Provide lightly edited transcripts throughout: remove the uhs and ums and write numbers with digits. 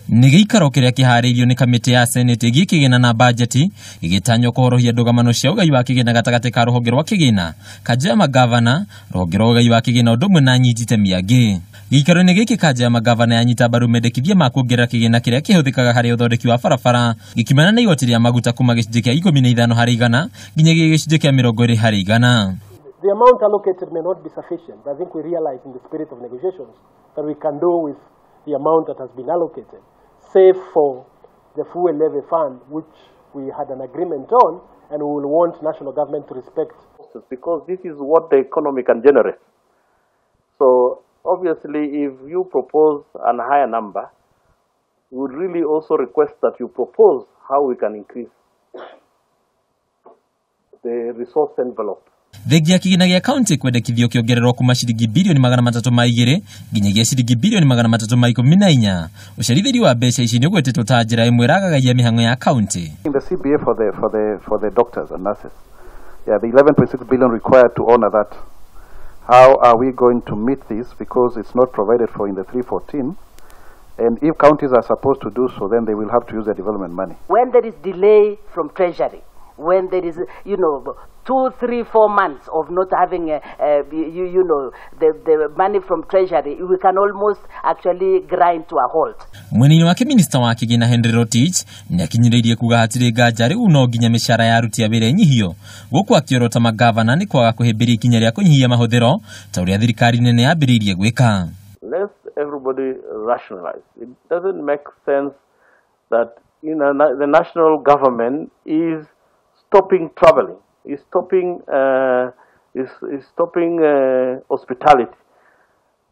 Nĩ gĩikaro kĩrĩa kĩharĩirio nĩ kamĩtĩ ya Senate gĩkĩgĩna na bajeti gĩgĩtanywo kũhorohia ndũgamano cia ũgai wa kĩgĩna gatagatĩ ka rũhonge rwa kĩgĩna, kanja ya magavana, rũhonge rwa ũgai wa kĩgĩna ũndũ ũmwe na anyiti itemi angĩ. Gĩikaro-inĩ gĩkĩ kanja ya magavana yanyita mbaru mendekithia ma kuongerera kĩgĩna kĩrĩa kĩhũthĩkaga harĩ ũthondeki wa barabara gĩkiumana na igoti rĩa maguta kuma gĩcunjĩ kĩa 15% nginyagia gĩcunjĩ kĩa 20%. The amount allocated may not be sufficient. I think we realize in the spirit of negotiations that we can do with the amount that has been allocated, save for the fuel levy fund, which we had an agreement on, and we will want national government to respect. Because this is what the economy can generate. So obviously, if you propose a higher number, we would really also request that you propose how we can increase the resource envelope. Thegia kĩgĩna gĩa kaunti kwendekithio kĩongererwo kuma ciringi bilioni 302 nginyagia ciringi bilioni 314. Ũcerithĩri wa mbeca ici nĩ ũgwetetwo ta njĩra ĩmwe ĩragagagia mĩhang'o ya kaunti. The CBA for the doctors and nurses. Yeah, the 11.6 billion required to honor that. How are we going to meet this, because it's not provided for in the 314? And if counties are supposed to do so, then they will have to use the development money. When there is delay from treasury, when there is 2, 3, 4 months of not having the money from treasury, we can almost actually grind to a halt. Mwena wake minista wa kĩgĩna Henry Rotich nĩ akinyĩrĩirie kuga hatirĩ nganja rĩu no nginya mĩcara ya aruti a wĩra ĩnyihio, gũkũ akĩorota magavana nĩ kwaga kũhĩmbĩria ikinya rĩa kũnyihia mahũthĩro ta ũrĩa thirikari nene yambĩrĩirie gwĩka. Let everybody rationalize. It doesn't make sense that the national government is stopping traveling, is stopping hospitality,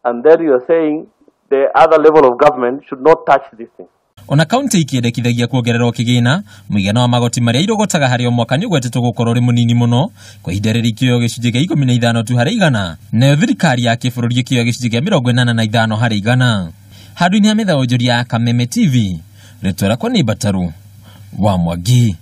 and then you are saying the other level of government should not touch this thing. Ona kaunti ikĩendekithagia kuongererwo kĩgĩna, mũigana wa magoti marĩa irogotaga harĩ o mwaka nĩ ũgwetetwo gũkorwo rĩ mũnini mũno kwa ihinda rĩrĩ ikĩoyo gĩcunjĩ kĩa 15 tu harĩ igana, nayo thirikari ya kĩbũrũri ĩkĩoya gĩcunjĩ kĩa 85 harĩ igana. Handũ-inĩ ha mĩthaũnjũria ya Kameme TV, rĩtwa rĩakwa nĩ Bataru wa Mwangi.